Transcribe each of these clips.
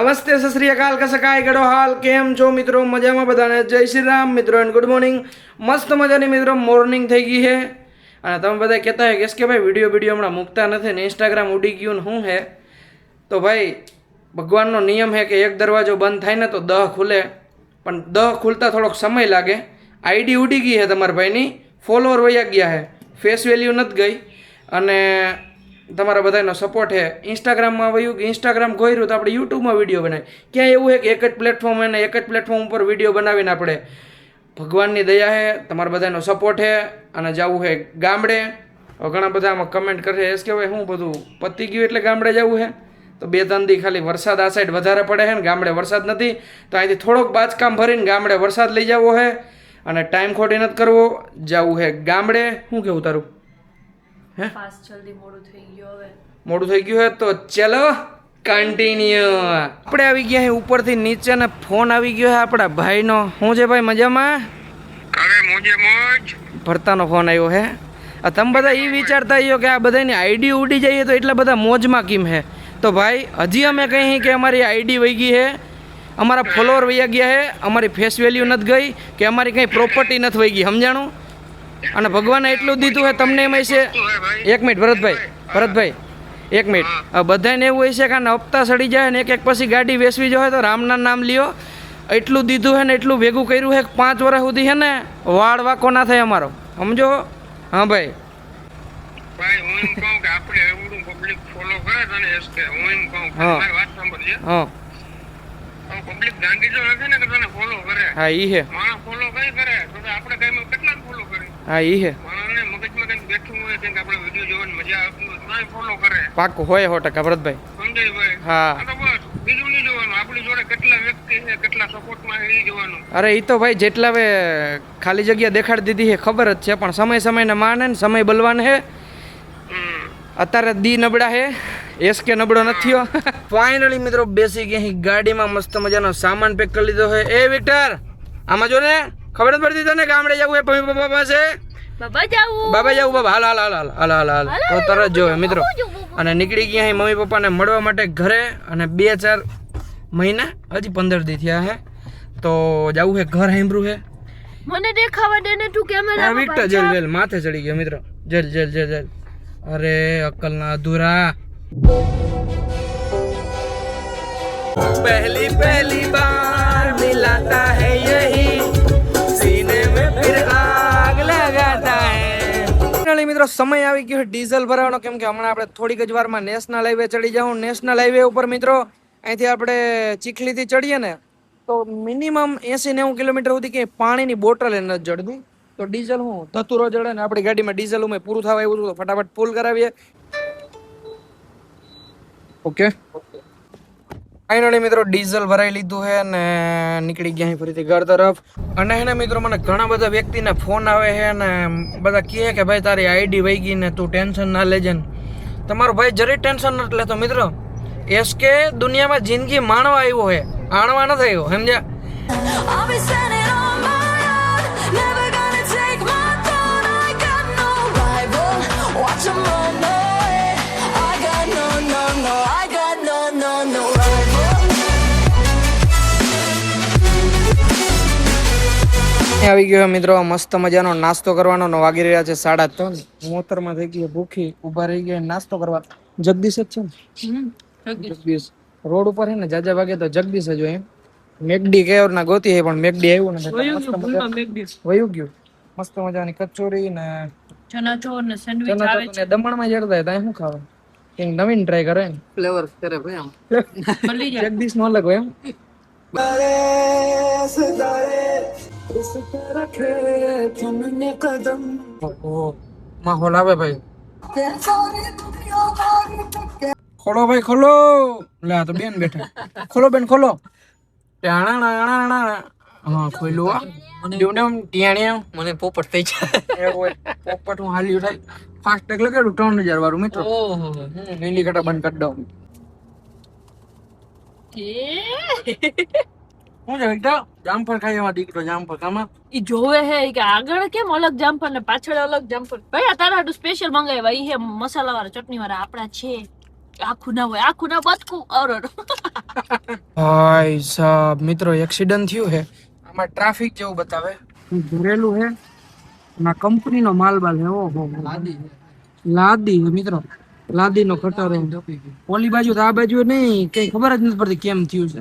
નમસ્તે સત શ્રી અકાલ કસકાય ગડો હાલ કેમ છો મિત્રો મજામાં બધાને જય શ્રી રામ મિત્રો એન્ડ ગુડ મોર્નિંગ મસ્ત મજાની મિત્રો મોર્નિંગ થઈ ગઈ છે અને તમે બધા કહેતા હોય કે ભાઈ વિડીયો હમણાં મૂકતા નથી ને ઇન્સ્ટાગ્રામ ઉડી ગયું ને શું હે તો ભાઈ ભગવાનનો નિયમ છે કે એક દરવાજો બંધ થાય ને તો 10 ખુલે પણ 10 ખુલતા થોડોક સમય લાગે આઈડી ઉડી ગઈ છે તમારા ભાઈની ફોલોઅર વયા ગયા છે ફેસ વેલ્યુ નથી ગઈ અને તમારા બધાનો સપોર્ટ છે ઇન્સ્ટાગ્રામમાં આવ્યું કે ઇન્સ્ટાગ્રામ ખોર્યું તો આપણે યુટ્યુબમાં વિડીયો બનાવી ક્યાં એવું છે કે એક જ પ્લેટફોર્મ અને એક જ પ્લેટફોર્મ ઉપર વિડીયો બનાવીને આપણે ભગવાનની દયા છે તમારા બધાનો સપોર્ટ છે અને જવું છે ગામડે ઘણા બધા આમાં કમેન્ટ કરશે એસ કે ભાઈ શું બધું પતી ગયું એટલે ગામડે જવું છે તો 2-3 દી ખાલી વરસાદ આ સાઈડ વધારે પડે છે ને ગામડે વરસાદ નથી તો અહીંથી થોડોક બાચકામ ભરીને ગામડે વરસાદ લઈ જવો છે અને ટાઈમ ખોટી નથી કરવો જવું છે ગામડે શું કેવું તારું મોડું થઈ ગયું હે તો ચલો કન્ટિન્યુ આપણે આવી ગયા હે ઉપરથી નીચે ને ફોન આવી ગયો હે આપણા ભાઈનો શું છે ભાઈ મજામાં અરે મોજે મોજ ભરતાનો ફોન આવ્યો હે તમે બધા એ વિચારતા આવ્યો કે આ બધાની આઈડી ઉડી જઈએ તો એટલા બધા મોજમાં કેમ હે તો ભાઈ હજી અમે કહીએ કે અમારી આઈડી વહી ગઈ હે અમારા ફોલોઅર વહી ગયા હે અમારી ફેસ વેલ્યુ નથી ગઈ કે અમારી કંઈ પ્રોપર્ટી નથી વહી ગઈ સમજાણું અને ભગવાને એટલું દીધું છે તમને એમ છે એક મિનિટ ભરતભાઈ એક મિનિટ બધાને એવું હોય છે કે આને હપ્તા સડી જાય ને એક પછી ગાડી વેચવી જોઈએ તો રામના નામ લ્યો એટલું દીધું છે ને એટલું ભેગું કર્યું છે 5 વર્ષ સુધી છે ને વાળ વાકો ના થાય અમારો સમજો હા ભાઈ હું એમ કહું કે આપણે એવડું પબ્લિક ફોલો કરે તને એસકે હું એમ કહું મારી વાત સાંભળજે હા પબ્લિક ગાંડી જો નથી ને કે તને ફોલો કરે હા ઈ હે માણસ ફોલો કઈ કરે તો આપણે કઈ કેટલા ફોલો કરે હા ઈ હે માણસને મગજમાં કંઈક બેઠું હોય કે આપણે વિડિયો જોવાની મજા આવતી હોય તો ફોલો કરે પાકું હોય 100% ભરતભાઈ સમજાય ભાઈ હા તો બસ બીજું નહીં જોવાનું આપણી જોડે કેટલા વ્યક્તિ છે કેટલા સપોર્ટમાં એ જોવાનું અરે એ તો ભાઈ જેટલા હવે ખાલી જગ્યા દેખાડી દીધી છે ખબર જ છે પણ સમયને માને ને સમય બલવાન હે અત્યારે દી નબળા હે એસકે નબળો નથી થયો ફાઇનલી મિત્રો બેસી ગયા ગાડીમાં મસ્ત મજાનો સામાન પેક કરી લીધો છે એ વિક્ટર આમાં જો ને ખબર નથી પડતી તને ગામડે જવું એ પપ્પા પાસે બાબા જાવું હાલ તો તરત જોવે મિત્રો અને નીકળી ગયા અહીં મમ્મી પપ્પાને મળવા માટે ઘરે અને 2-4 મહિના હજી 15 દી થયા હે તો જવું છે ઘર સાંભળ્યું છે મને દેખાવા દે ને તું કેમેરા વિક્ટર જલ માથે ચડી ગયો મિત્રો જલ અરે અક્કલ ના અધૂરા पहली बार मिलाता है यही सीने में फिर आग लगाता है મિત્રો સમય આવી ગયો ડીઝલ ભરાવાનો કેમ કે હમણાં આપણે થોડીક જ વારમાં નેશનલ હાઈવે ચડી જાઉં નેશનલ હાઈવે ઉપર મિત્રો અહીંથી આપણે ચીખલીથી ચડીએ ને તો મિનિમમ 80-90 કિલોમીટર સુધી કે પાણીની બોટલ એ નથી જડતી તો ડીઝલ હું ધતુરો જડે ને આપણી ગાડીમાં ડીઝલ ઉમે પૂરું થવા આવ્યું તો ફટાફટ ફૂલ કરાવીએ ઓકે ફાઇનલી મિત્રો ડીઝલ ભરાઈ લીધું છે અને નીકળી ગયા ફરીથી ઘર તરફ અને એને મિત્રો મને ઘણા બધા વ્યક્તિના ફોન આવે છે અને બધા કહે કે ભાઈ તારી આઈડી વહી ગઈ ને તું ટેન્શન ના લેજે તમારો ભાઈ જરી ટેન્શન નથી લેતો મિત્રો એસકે દુનિયામાં જિંદગી માણવા આવ્યો છે આણવા નથી આવ્યો સમજ્યા આવી ગયો મિત્રો મસ્ત મજાનો નાસ્તો કરવાનો વાગી રહ્યા છે 3:30 મોતરમાં થઈ ગઈ ભૂખી ઉભા રહી ગયા નાસ્તો કરવા જગદીશ જ છે ને જગદીશ રોડ ઉપર છે ને જાજા વાગે તો જગદીશ જ હોય મેકડી કેવર ના ગોતી છે પણ મેકડી આવ્યું ને વયું ગયું મસ્ત મજાની કચોરી ને ચનાચોર ને સેન્ડવિચ આવે છે દમણમાં જડતા ત્યાં શું ખાવા કંઈક નવીન ટ્રાય કરે ને ફ્લેવર કરે ભાઈ આમ મળી જાય જગદીશ નો અલગ હોય એમ માહોલ આવે ભાઈ ખોલો ભાઈ ખોલો લે તો બેન બેઠા ખોલો બેન ખોલો હા ખોલ્યું મને પોપટ થઈ જાય પોપટ હું હાલ્યું થાય ફાસ્ટ ટેગ લગાડું 3000 વાળું મિત્રો લીલી કટા બંધ કરી દઉં હું છે બેટા જામફળ ખાઈ એમાં દીકરો જામફળ કામાં ઈ જોવે હે કે આગળ કેમ અલગ જામફળ ને પાછળ અલગ જામફળ ભાઈ આ તારા સ્પેશિયલ મંગાવ્યા ઈ હે મસાલા વાળા ચટણી વાળા આપડા છે આખું ના હોય, આખું ના બચકું ઓર ભાઈ સાહેબ મિત્રો એક્સિડન્ટ થયું છે આમાં ટ્રાફિક જેવું બતાવે ભરેલું છે ના કંપનીનો માલ બાલ છે ઓહો લાદી છે મિત્રો લાદીનો કટરો ઓલી બાજુ તો આ બાજુ નહીં કઈ ખબર જ નથી પડતી કેમ થયું છે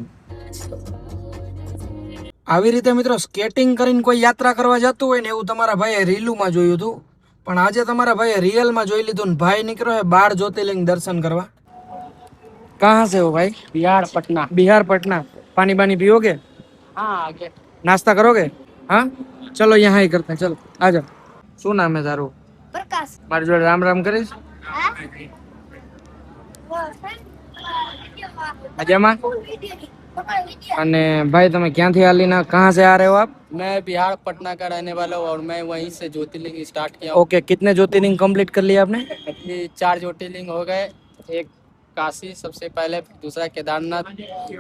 આવી રીતે મિત્રો સ્કેટિંગ કરીને કોઈ યાત્રા કરવા જતું હોય ને એવું તમારા ભાઈએ રીલુમાં જોયું હતું પણ આજે તમારા ભાઈએ રિયલમાં જોઈ લીધું ને ભાઈ નીકળ્યો है 12 જ્યોતિર્લિંગ દર્શન કરવા कहाँ से हो भाई बिहार पटना। बिहार पटना पानी पानी पियोगे हाँ आगे नाश्ता करोगे हाँ चलो यहाँ ही करते हैं चलो आ जाओ શું નામ है તારું પ્રકાશ મારી જોડે રામ રામ કરીશ મજામાં અને ભાઈ તમે ક્યાંથી હાલીના कहाँ से आ रहे हो आप मैं बिहार पटना का रहने वाला हूँ और मैं वहीं से ज्योतिर्लिंग स्टार्ट किया हूँ। ओके कितने ज्योतिर्लिंग कंप्लीट कर लिया आपने अभी 4 ज्योतिर्लिंग हो गए। एक काशी सबसे पहले, दूसरा केदारनाथ,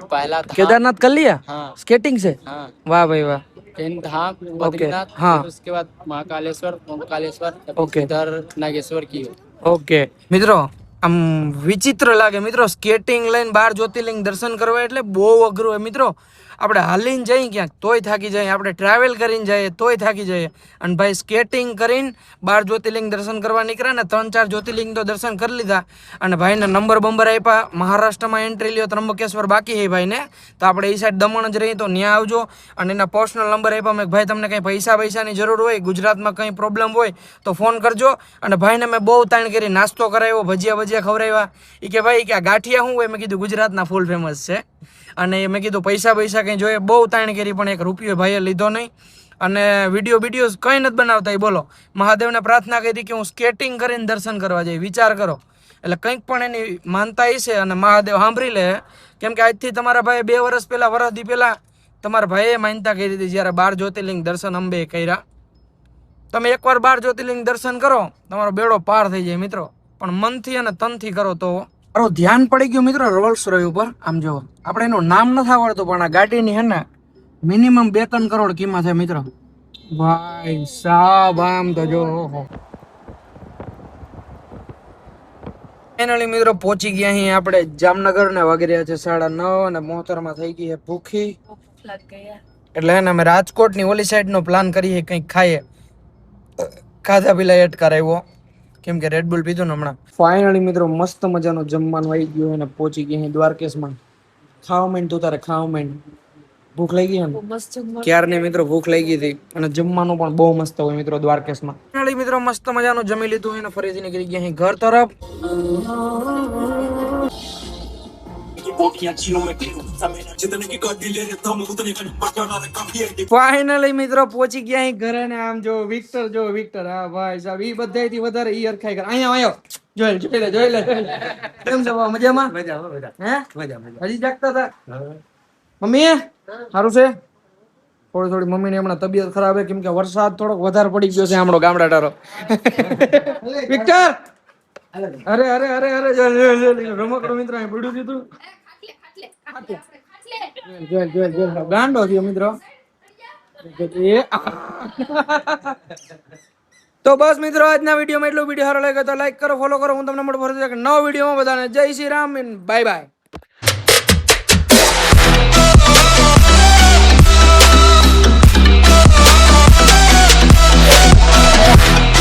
पहला धाम। केदारनाथ कर लिया हाँ स्केटिंग से हाँ। वाह भाई वाह फिर धाम बद्रीनाथ, हाँ। फिर उसके बाद महाकालेश्वर, ओमकालेश्वर, ओके। इधर नागेश्वर की हूँ। ઓકે મિત્રો આમ વિચિત્ર લાગે મિત્રો સ્કેટિંગ લઈને 12 જ્યોતિર્લિંગ દર્શન કરવા એટલે બહુ અઘરું હોય મિત્રો આપણે હાલીને જઈએ ક્યાંક તોય થાકી જાય આપણે ટ્રાવેલ કરીને જઈએ તોય થાકી જઈએ અને ભાઈ સ્કેટિંગ કરીને 12 જ્યોતિર્લિંગ દર્શન કરવા નીકળ્યા ને 3-4 જ્યોતિર્લિંગ તો દર્શન કરી લીધા અને ભાઈને નંબર બંબર આપ્યા મહારાષ્ટ્રમાં એન્ટ્રી લ્યો ત્રંબકેશ્વર બાકી છે ભાઈને તો આપણે એ સાઈડ દમણ જ રહીએ તો ત્યાં આવજો અને એના પર્સનલ નંબર આપ્યા મેં ભાઈ તમને કંઈ પૈસાની જરૂર હોય ગુજરાતમાં કંઈ પ્રોબ્લેમ હોય તો ફોન કરજો અને ભાઈને મેં બહુ તાણ કરી નાસ્તો કરાવ્યો ભજીયા ખવડાવ્યા એ કે ભાઈ કે આ ગાંઠિયા શું હોય મેં કીધું ગુજરાતના ફૂલ ફેમસ છે અને મેં કીધું પૈસા કંઈ જોઈએ બહુ તાણ કરી પણ 1 રૂપિયો ભાઈએ લીધો નહીં અને વિડીયો કંઈ નથી બનાવતા એ બોલો મહાદેવને પ્રાર્થના કરી કે હું સ્કેટિંગ કરીને દર્શન કરવા જઈ વિચાર કરો એટલે કંઈક પણ એની માનતા એ છે અને મહાદેવ સાંભળી લે કેમ કે આજથી તમારા ભાઈએ 2 વર્ષ પહેલાં વરસથી પહેલાં તમારા ભાઈએ માનતા કરી હતી જ્યારે 12 જ્યોતિર્લિંગ દર્શન અંબે કર્યા તમે એકવાર 12 જ્યોતિર્લિંગ દર્શન કરો તમારો બેડો પાર થઈ જાય મિત્રો પણ મનથી અને તનથી કરો તો મારું ધ્યાન પડી ગયું મિત્રો રોલ્સ રોય ઉપર આમ જો આપણે એનું નામ નથી આવડતું પણ આ ગાડીની હે ને મિનિમમ 2-3 કરોડ કિંમત છે મિત્રો ભાઈ સાહેબ આમ તો જો ફાઇનલી મિત્રો પહોંચી ગયા અહીં આપણે જામનગર ને વાગી રહ્યા છે 9:30 અને મોહતરમાં થઈ ગઈ છે ભૂખી એટલે એને અમે રાજકોટની ઓલી સાઈડનો પ્લાન કરીએ કંઈક ખાઈએ ખાધા પીલા એટ કરાવ્યો કેમ કે રેડબુલ પીધું ને હમણાં ફાઇનલી મિત્રો મસ્ત મજાનો જમવાનું આવી ગયો અને પહોંચી ગયા અહીં દ્વારકેશમાં ખાવા માંડ તું તારે ખાવા માંડ ભૂખ લાગી ને ક્યારની મિત્રો ભૂખ લાગી હતી અને જમવાનું પણ બહુ મસ્ત હોય મિત્રો દ્વારકેશમાં ફાઇનલી મિત્રો મસ્ત મજાનું જમી લીધું અને ફરીથી નીકળી ગયા અહીં ઘર તરફ ફાઇનલી મિત્રો પહોંચી ગયા અહીં ઘરે ને આમ જો વિક્ટર હા ભાઈ સાહેબ ઈ બધાયથી વધારે ઈ અરખાઈ કરે અહીંયા આવ્યો જોઈ લે કેમ છો મજામાં હે હજી જાગતા હતા મમ્મી સારું છે થોડી મમ્મી ની હમણાં તબિયત ખરાબ છે કેમ કે વરસાદ થોડોક વધારે પડી ગયો છે હમણાં ગામડા ટારો વિક્ટર અરે રમકડું મિત્ર અહીં પડ્યું દીધું ગાંડો થયો મિત્રો તો બસ મિત્રો આજના વિડીયોમાં એટલો વિડીયો સારો લાગ્યો તો લાઈક કરો ફોલો કરો હું તમને મળું નવો વિડીયોમાં બધાને જય શ્રી રામ બાય બાય